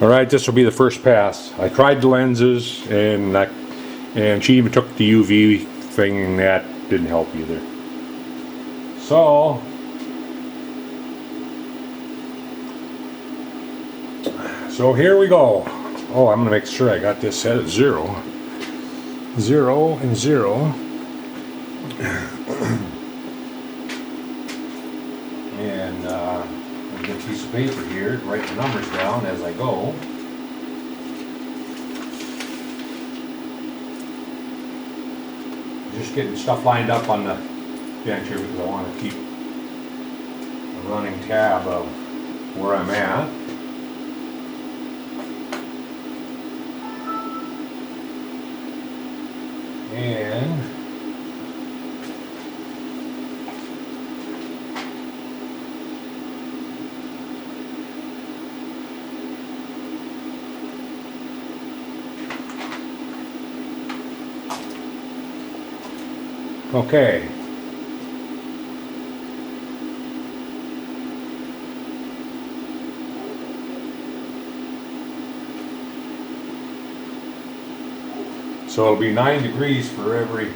Alright, this will be the first pass. I tried the lenses and she even took the UV thing and that didn't help either. So here we go. Oh, I'm going to make sure I got this set at 0. 0 and 0. And I've got a piece of paper here to write the numbers down as I go. Just getting stuff lined up on the bench here because I want to keep a running tab of where I'm at. And okay. So it'll be 9 degrees for every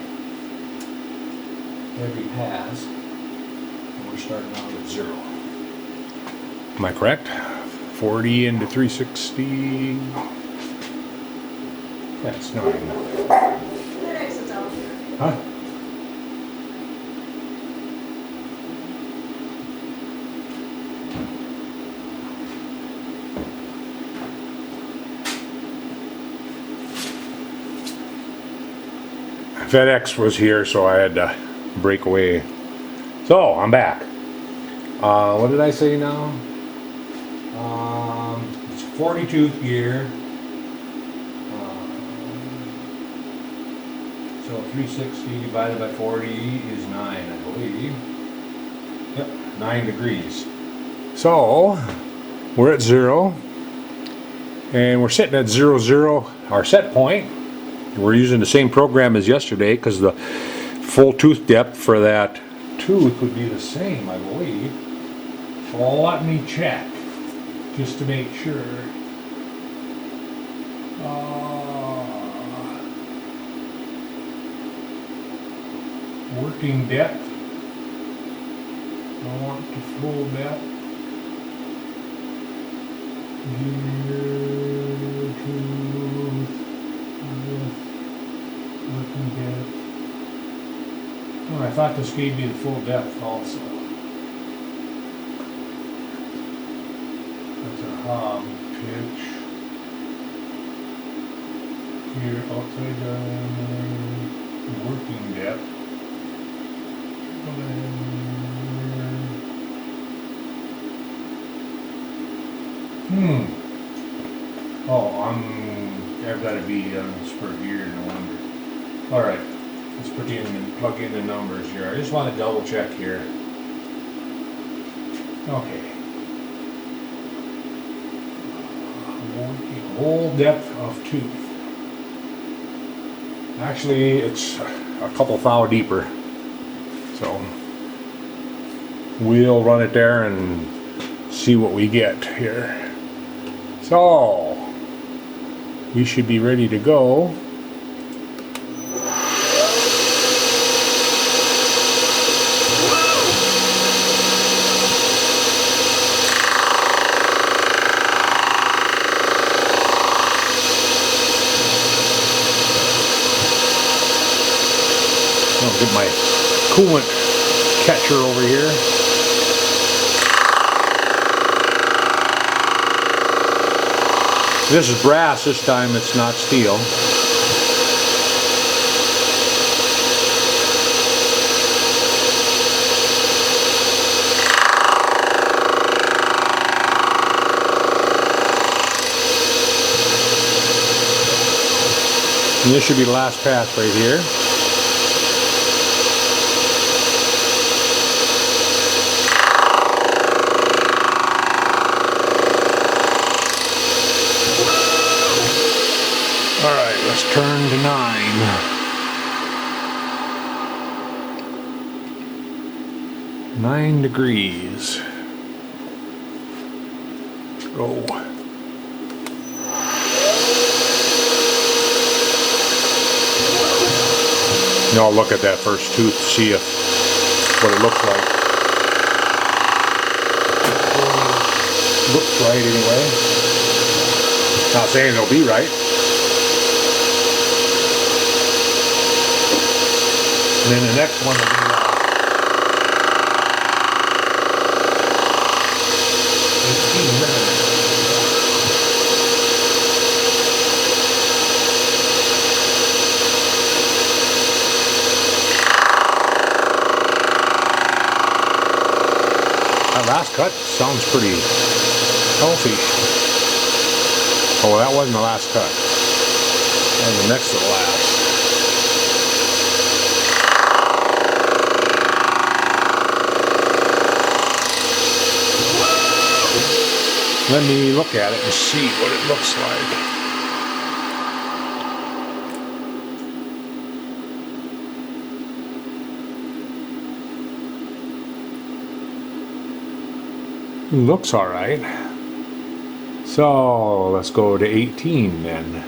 pass. And we're starting out at 0. Am I correct? 40 into 360. That's 9. Huh? FedEx was here, so I had to break away. So I'm back. What did I say now? It's 42th year. So 360 divided by 40 is 9, I believe. Yep, 9 degrees. So we're at 0, and we're sitting at 0, 0, our set point. We're using the same program as yesterday because the full tooth depth for that tooth would be the same, I believe. Well, let me check just to make sure. Working depth. I want to full depth. Here, tooth. Working depth. Oh, I thought this gave me the full depth also. That's a hob pitch. Here, upside down, working depth. Oh, I've got to be on this for here, no wonder. Alright, let's put in and plug in the numbers here. I just want to double check here. Okay. Whole depth of tooth. Actually, it's a couple thou deeper. So we'll run it there and see what we get here. So we should be ready to go. I'll get my coolant catcher over here. This is brass this time, it's not steel. And this should be the last pass right here. Alright, let's turn to 9. Nine degrees. Go. I'll look at that first tooth to see what it looks like. Looks right anyway. Not saying it'll be right. And then the next one will be 18 minutes. That last cut sounds pretty healthy. Oh, that wasn't the last cut. That was the next to the last. Let me look at it and see what it looks like. Looks all right. So let's go to 18 then.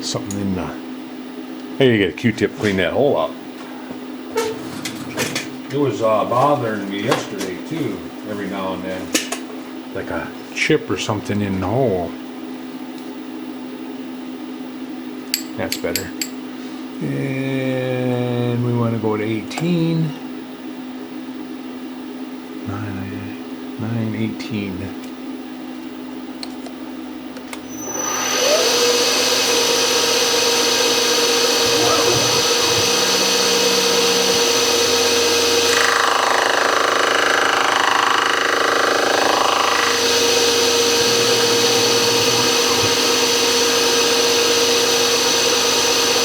Something in the... Hey, you get a Q-tip, clean that hole up. It was bothering me yesterday too, every now and then. Like a chip or something in the hole. That's better. And we want to go to 18. 918.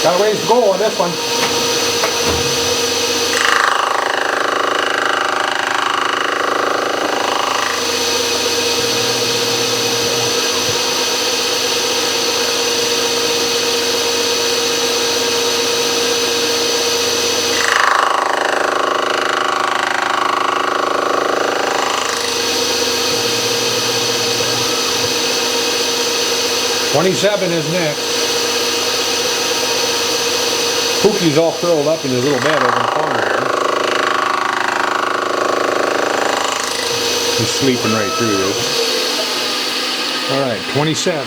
Got a ways to go on this one. $27 is next. Pookie's all curled up in his little bed over in the corner here. He's sleeping right through this. Alright, 27.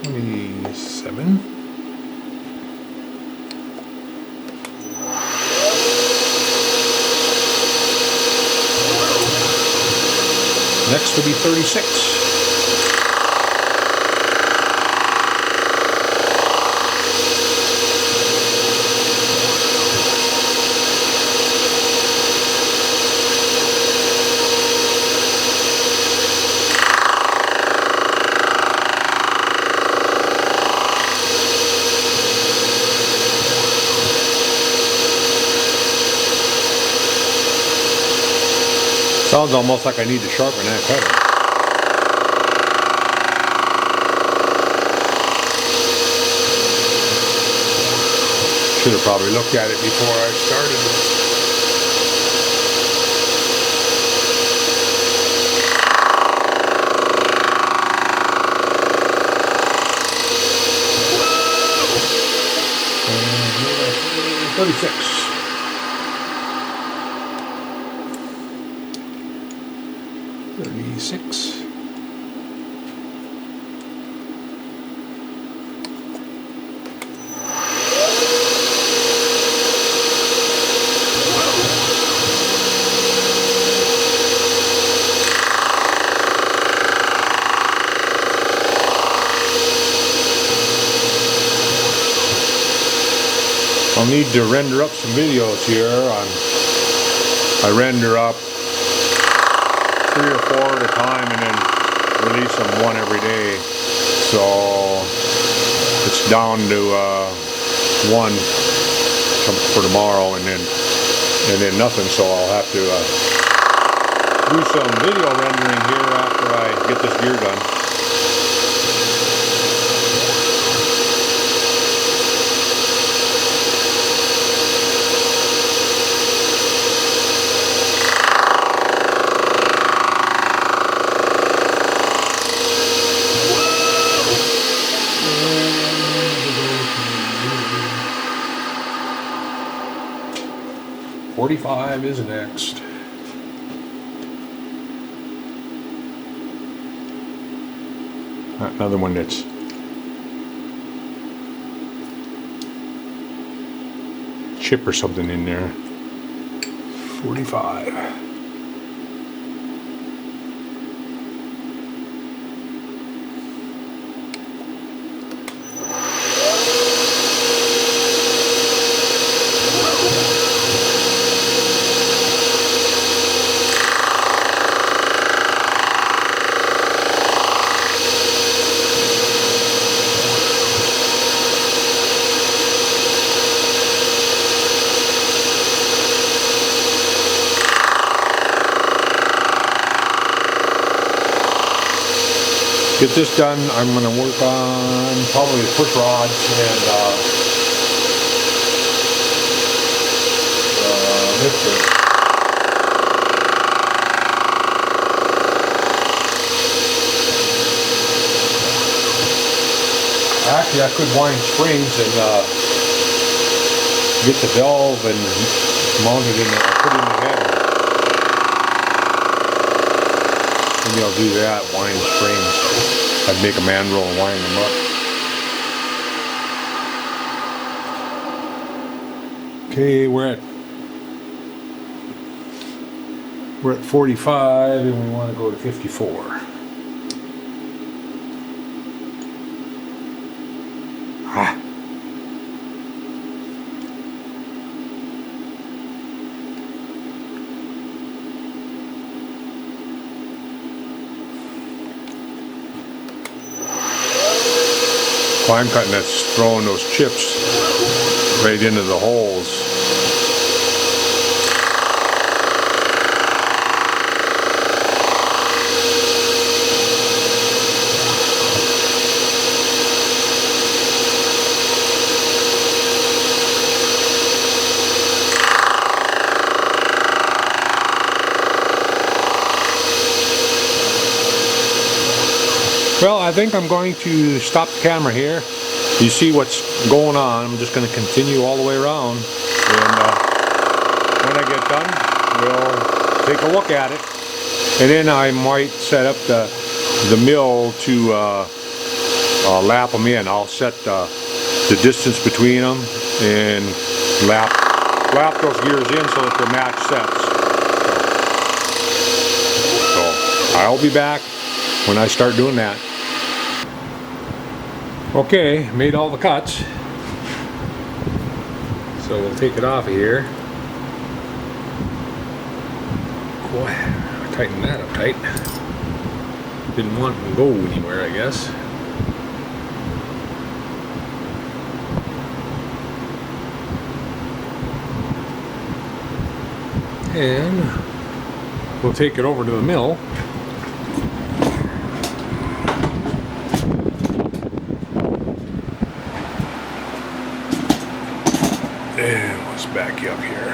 27. Next will be 36. Sounds almost like I need to sharpen that cutter. Should have probably looked at it before I started this. And 36. I'll need to render up some videos here. I render up 3 or 4 at a time and then release them one every day. So it's down to one for tomorrow and then nothing. So I'll have to do some video rendering here after I get this gear done. 45 is next. Another one that's chip or something in there. 45. Get this done, I'm going to work on probably the push rods and lifter. Actually, I could wind springs and get the valve and mount it in there, put it in the head. Maybe I'll do that, wind springs. I'd make a mandrel and wind them up. Okay, we're at 45 and we want to go to 54. I'm cutting that's throwing those chips right into the holes. Well, I think I'm going to stop the camera here. You see what's going on. I'm just going to continue all the way around. And when I get done, we'll take a look at it. And then I might set up the mill to lap them in. I'll set the distance between them and lap those gears in so that they're match sets. So I'll be back when I start doing that. Okay, made all the cuts. So we'll take it off of here. Boy, I tightened that up tight. Didn't want it to go anywhere, I guess. And we'll take it over to the mill. And let's back you up here.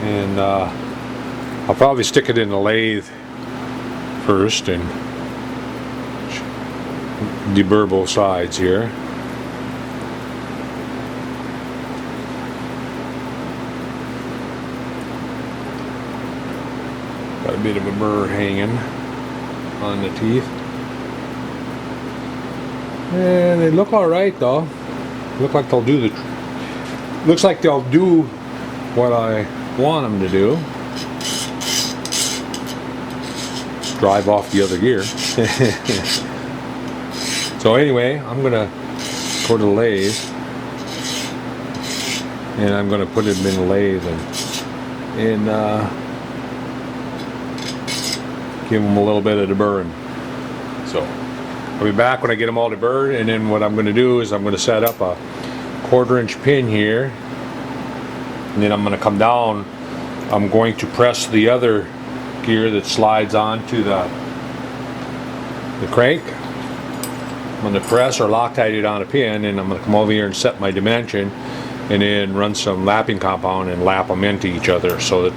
And I'll probably stick it in the lathe first and deburr both sides here. Got a bit of a burr hanging on the teeth. And they look alright though. Look like they'll do looks like they'll do what I want them to do. Drive off the other gear. So anyway, I'm gonna go to the lathe and I'm gonna put it in the lathe and give them a little bit of deburring. So I'll be back when I get them all deburred, and then what I'm going to do is I'm going to set up a 1/4 inch pin here, and then I'm going to come down. I'm going to press the other gear that slides onto the crank. I'm going to press or Loctite it on a pin, and I'm going to come over here and set my dimension, and then run some lapping compound and lap them into each other so that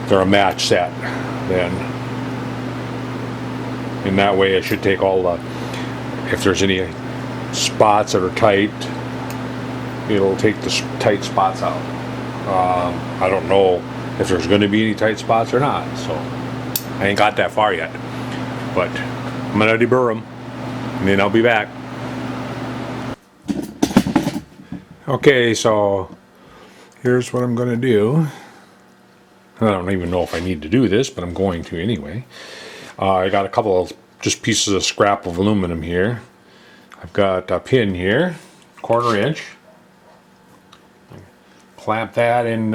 they're a match set then. And that way I should take all the if there's any spots that are tight, it'll take the tight spots out. I don't know if there's going to be any tight spots or not, so I ain't got that far yet. But I'm going to deburr them, and then I'll be back. Okay, so here's what I'm going to do. I don't even know if I need to do this, but I'm going to anyway. I got a couple of just pieces of scrap of aluminum here. I've got a pin here, 1/4 inch. Clamp that in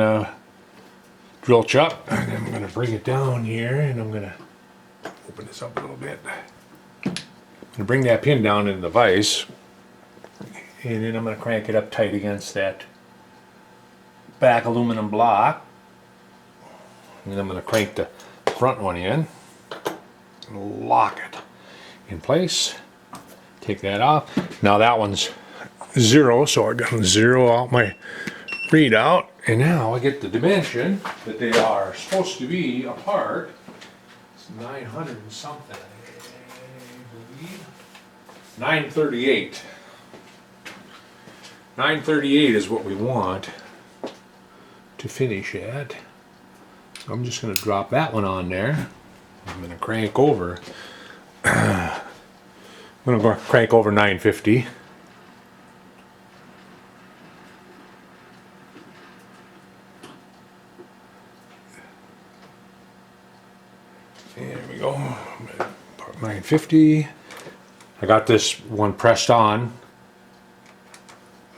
drill chuck, and I'm going to bring it down here, and I'm going to open this up a little bit. I'm going to bring that pin down into the vise, and then I'm going to crank it up tight against that back aluminum block. And then I'm going to crank the front one in and lock it in place. Take that off. Now that one's 0, so I got to 0 out my readout. And now I get the dimension that they are supposed to be apart. It's 900 and something, I believe. 938. 938 is what we want to finish at. I'm just going to drop that one on there. I'm going to crank over. I'm going to crank over 950. There we go. 950. I got this one pressed on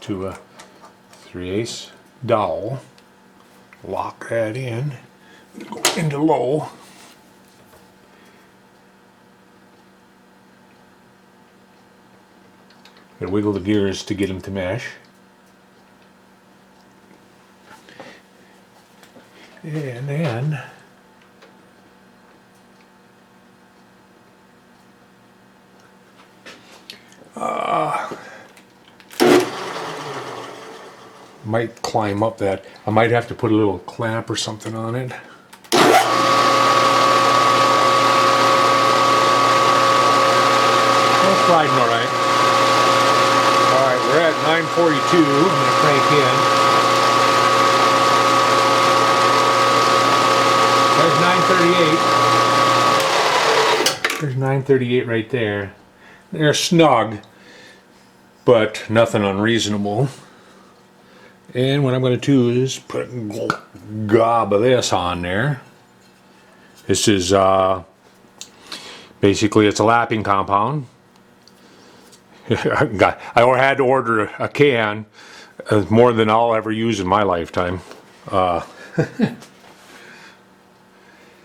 to a 3/8 dowel. Lock that in. Go into low. Gotta wiggle the gears to get them to mesh. And then might climb up that. I might have to put a little clamp or something on it. It's riding all right. All right, we're at 942. I'm going to crank in. There's 938. There's 938 right there. They're snug, but nothing unreasonable. And what I'm going to do is put a gob of this on there. This is basically, it's a lapping compound. I had to order a can, more than I'll ever use in my lifetime.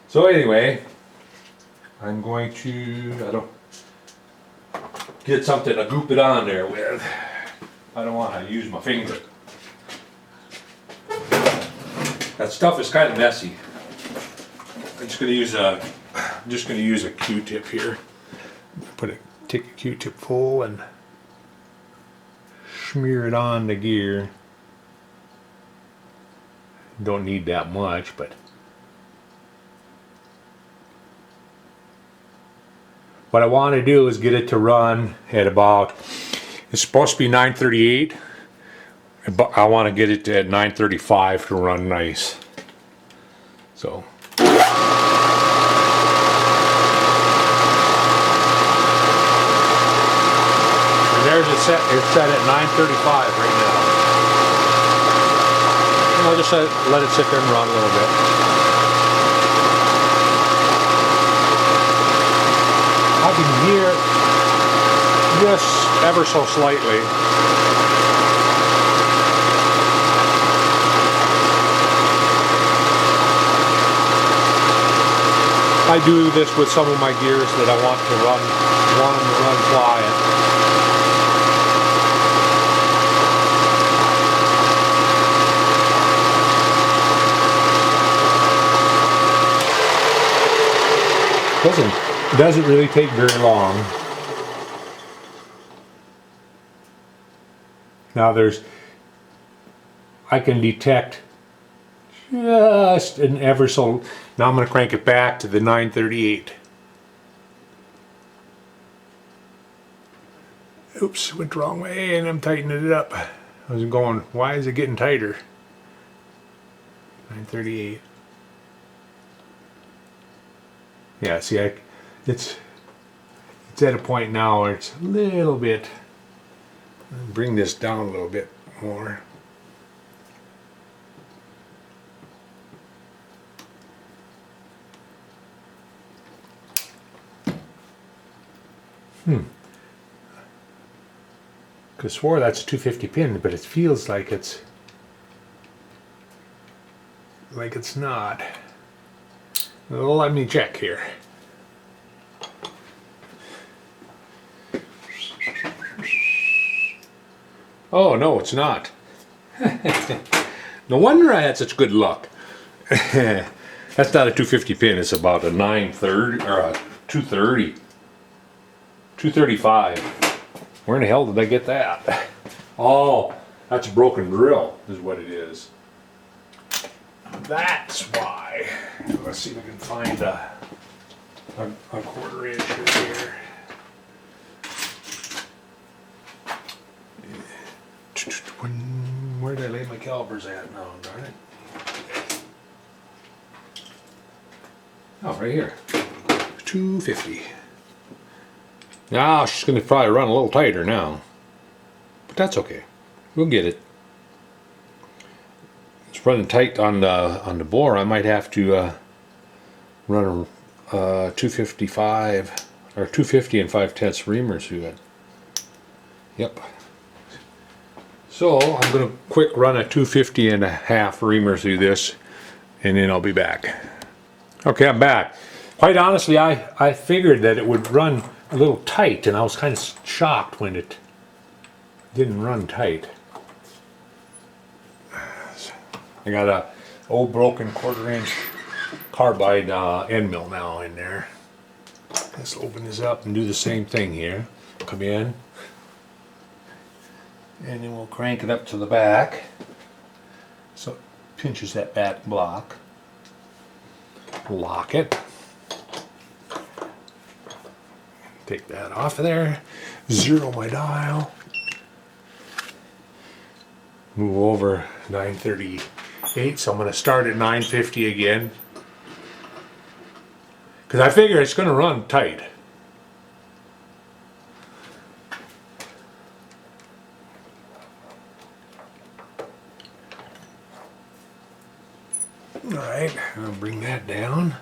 So anyway, I'm going to get something to goop it on there with. I don't want to use my finger. That stuff is kind of messy. I'm just going to use a Q-tip here. Take a Q-tip full and smear it on the gear. Don't need that much, but what I want to do is get it to run at about, it's supposed to be 938, but I want to get it at 935 to run nice. So and there's it's set at 935 right now. And I'll just let it sit there and run a little bit. I can hear just ever so slightly. I do this with some of my gears that I want them to run flying. Doesn't really take very long. Now I can detect just an ever so. Now I'm going to crank it back to the 938. Oops, went the wrong way and I'm tightening it up. I was going, why is it getting tighter? 938. Yeah, see, it's at a point now where it's a little bit, bring this down a little bit more. Could have swore that's a 250 pin, but it feels like it's not. Well, let me check here. Oh no, it's not. No wonder I had such good luck. That's not a 250 pin, it's about a 930 or a 230. 235. Where in the hell did I get that? Oh, that's a broken drill, is what it is. That's why. Let's see if I can find a 1/4 inch here. Where did I lay my calipers at now, darn it? Oh, right here. 250. Now she's going to probably run a little tighter now. But that's okay. We'll get it. It's running tight on the bore. I might have to run a 255 or 250 and 5/10 reamers through it. Yep. So I'm going to quick run a 250 and a half reamer through this, and then I'll be back. Okay, I'm back. Quite honestly, I figured that it would run a little tight, and I was kind of shocked when it didn't run tight. I got a old broken 1/4 inch carbide end mill now in there. Let's open this up and do the same thing here. Come in, and then we'll crank it up to the back so it pinches that back block. Lock it. Take that off of there. Zero my dial. Move over 938, so I'm going to start at 950 again. Because I figure it's going to run tight. Alright, I'll bring that down.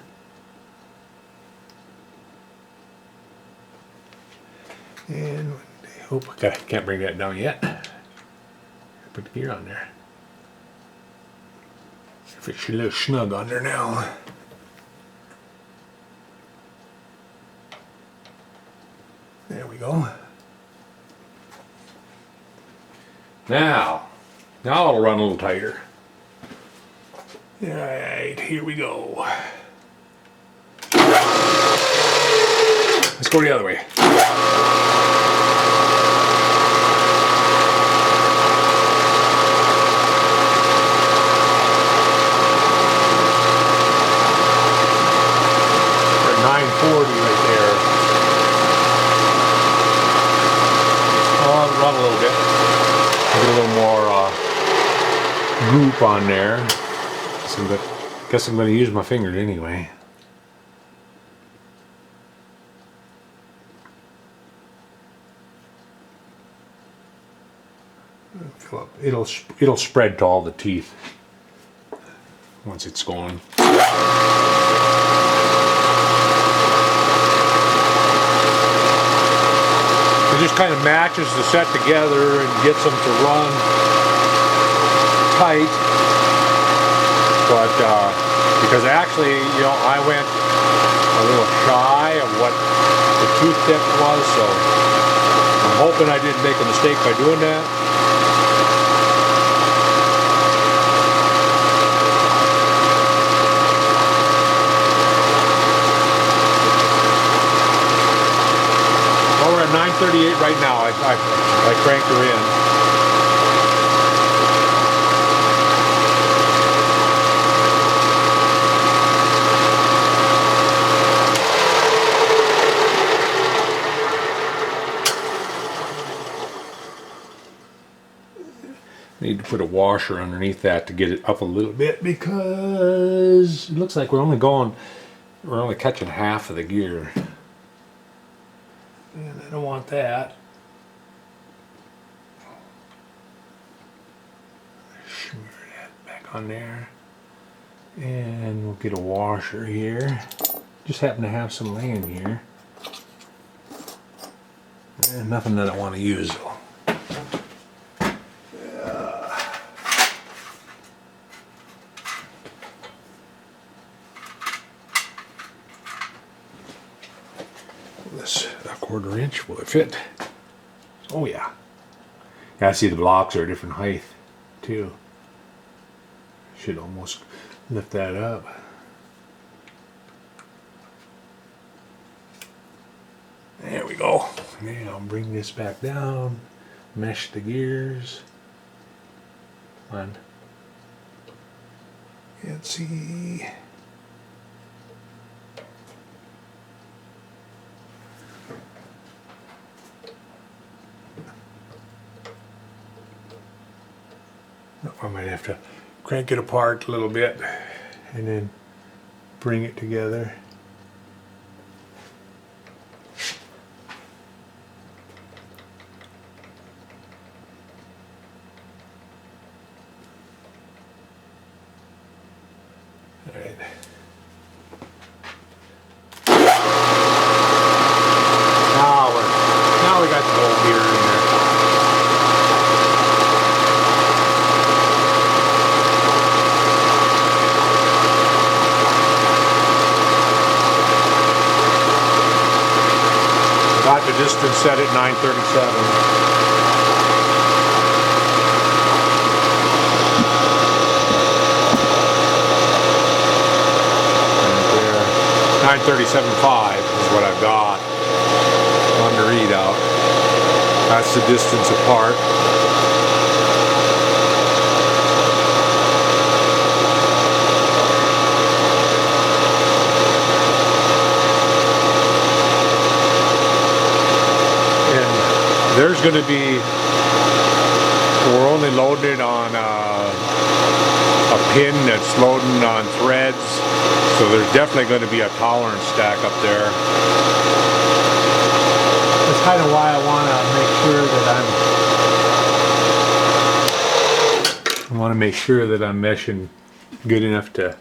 And I can't bring that down yet. Put the gear on there. Fix your little snug on there now. There we go. Now it'll run a little tighter. Alright, here we go. Let's go the other way. We're at 940 right there. Oh, I'll run a little bit. Get a little more goop on there. Guess I'm going to use my fingers anyway. It'll spread to all the teeth once it's going. It just kind of matches the set together and gets them to run tight. But because actually, you know, I went a little shy of what the tooth depth was, so I'm hoping I didn't make a mistake by doing that. Well, we're at 938 right now. I cranked her in. Need to put a washer underneath that to get it up a little bit because it looks like we're only catching half of the gear. And I don't want that. Smear that back on there. And we'll get a washer here. Just happen to have some laying here. And nothing that I want to use though. This a 1/4 inch, will it fit? Oh yeah. Yeah, I see the blocks are a different height too. Should almost lift that up. There we go. Now bring this back down, mesh the gears. Come on. Let's see. I might have to crank it apart a little bit and then bring it together. All right. Now we got the whole gear in there. Got the distance set at 937. 937.5 is what I've got on the readout. That's the distance apart. And there's going to be, we're only loaded on a pin that's loading on threads. So there's definitely going to be a tolerance stack up there. That's kind of why I want to make sure that I'm meshing good enough to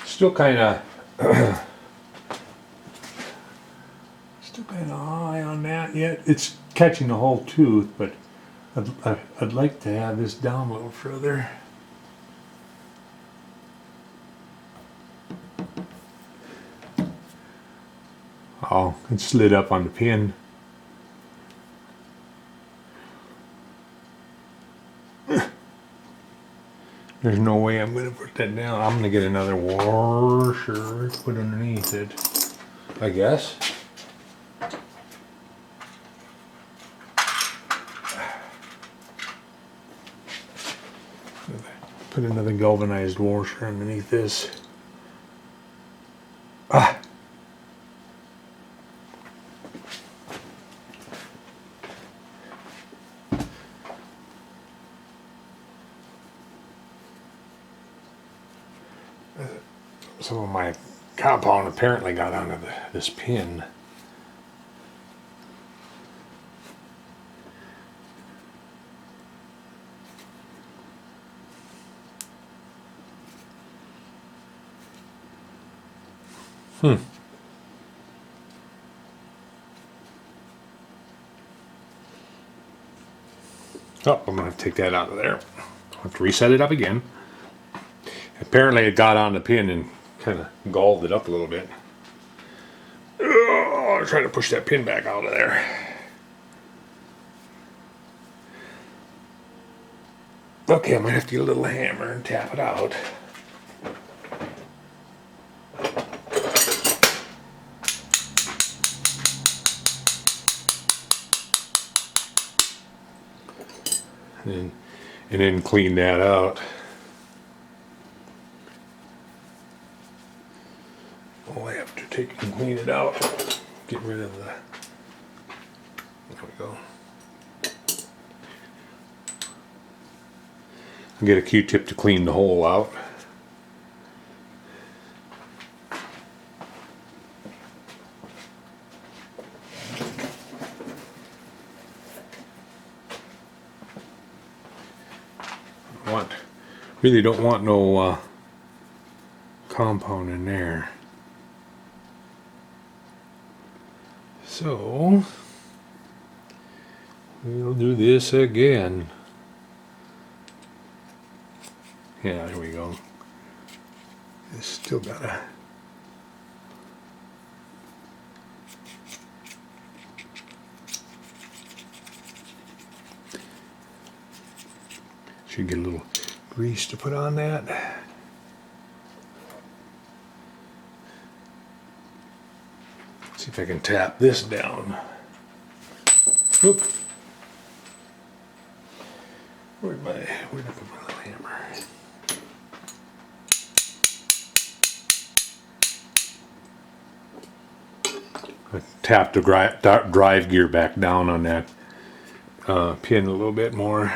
still kind of high on that yet. It's catching the whole tooth, but I'd like to have this down a little further. Oh, it slid up on the pin. There's no way I'm going to put that down. I'm going to get another washer to put underneath it, I guess. Put another galvanized washer underneath this. Ah. Some of my compound apparently got onto this pin. Oh, I'm going to take that out of there. I'll have to reset it up again. Apparently it got on the pin and kind of galled it up a little bit. Oh, I'll try to push that pin back out of there. Okay, I might have to get a little hammer and tap it out. And then clean that out. Oh, I have to take and clean it out. Get rid of the. There we go. I'll get a Q-tip to clean the hole out. Really don't want no compound in there. So we'll do this again. Yeah, here we go. It's still gotta. Should get a little grease to put on that. See if I can tap this down. Oop. Where'd I put my little hammer? I tapped the drive gear back down on that pin a little bit more.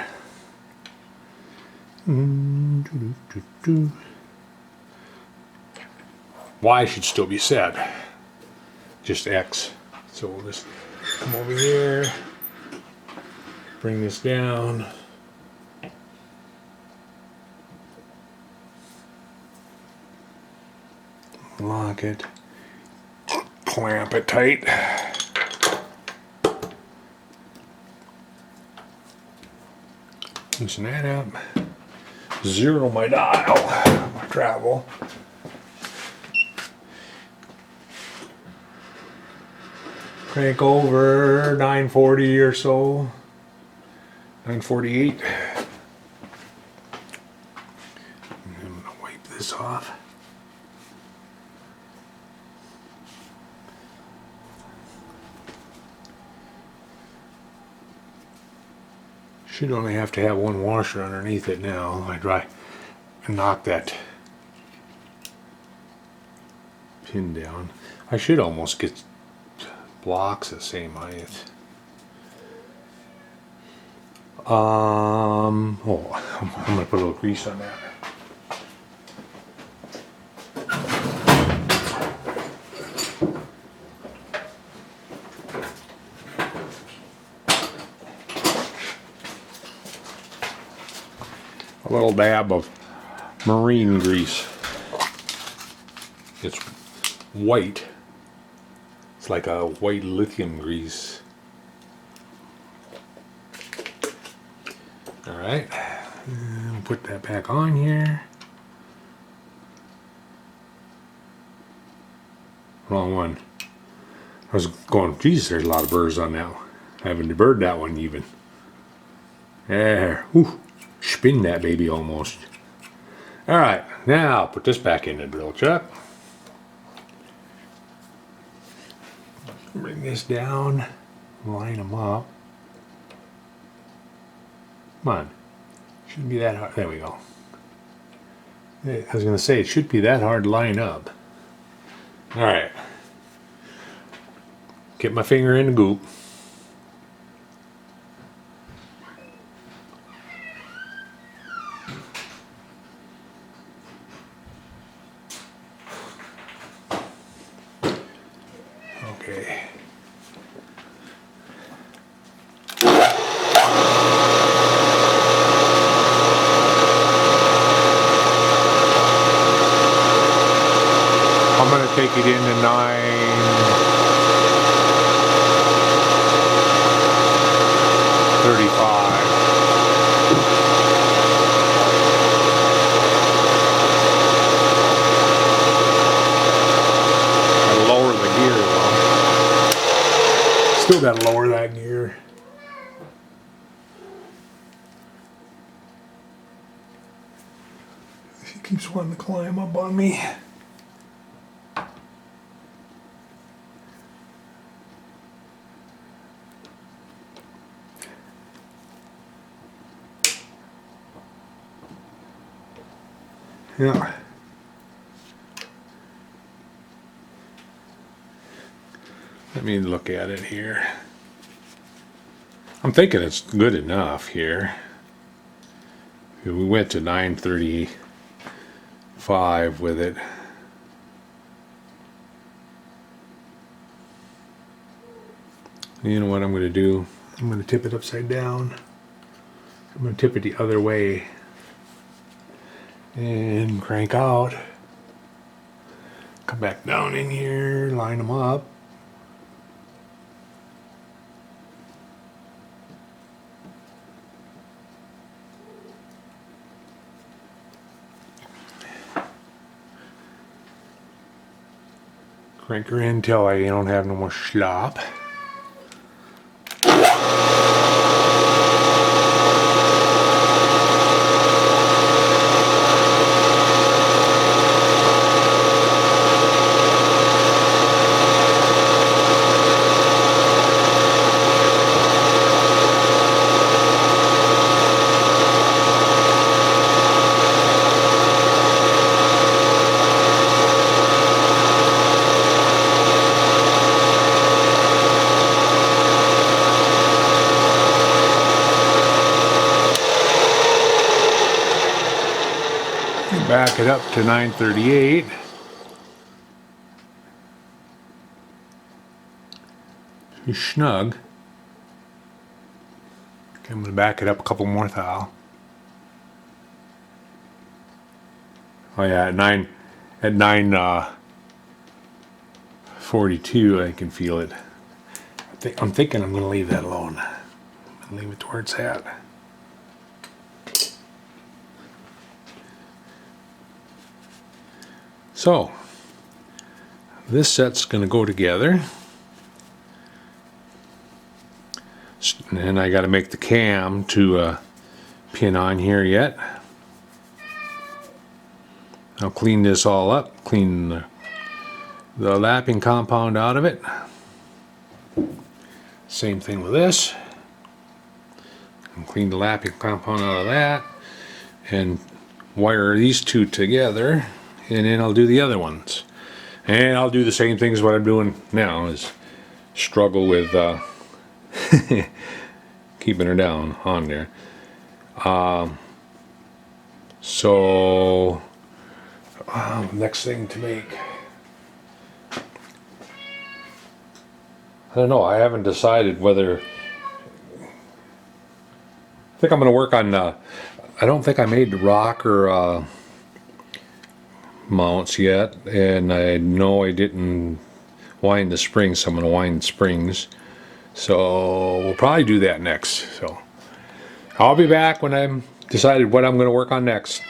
Y should still be set, just X. So we'll just come over here, bring this down. Lock it, clamp it tight. Loosen that up. Zero my dial, my travel. Crank over 940 or so, 948. I'm gonna wipe this off. Should only have to have one washer underneath it now. I try and knock that pin down. I should almost get blocks the same height. Oh, I'm gonna put a little grease on that. A little dab of marine grease. It's white. It's like a white lithium grease. All right, put that back on here. Wrong one. I was going, geez, there's a lot of burrs on that one. I haven't deburred that one even. There, whew. Spin that baby almost. All right, now put this back in the drill chuck. Bring this down, line them up. Come on, shouldn't be that hard. There we go. I was gonna say, it should be that hard to line up. All right, get my finger in the goop. Okay. I'm going to take it into 935. Still got to lower that gear. He keeps wanting to climb up on me. Yeah. Let me look at it here. I'm thinking it's good enough here. We went to 935 with it. You know what I'm going to do? I'm going to tip it upside down. I'm going to tip it the other way. And crank out. Come back down in here, line them up. Crank her in till I don't have no more slop. Back it up to 938. Too snug. Okay, I'm going to back it up a couple more thou. Oh yeah, at 942 I can feel it. I'm thinking I'm going to leave that alone. I'm going to leave it where it's at. So, this set's going to go together. And I got to make the cam to pin on here yet. I'll clean this all up, clean the lapping compound out of it. Same thing with this. And clean the lapping compound out of that. And wire these two together. And then I'll do the other ones. And I'll do the same things what I'm doing now, is struggle with keeping her down on there. Next thing to make. I don't know, I haven't decided whether. I think I'm going to work on, I don't think I made the rocker mounts yet, and I know I didn't wind the springs, so I'm going to wind the springs. So we'll probably do that next. So I'll be back when I'm decided what I'm going to work on next.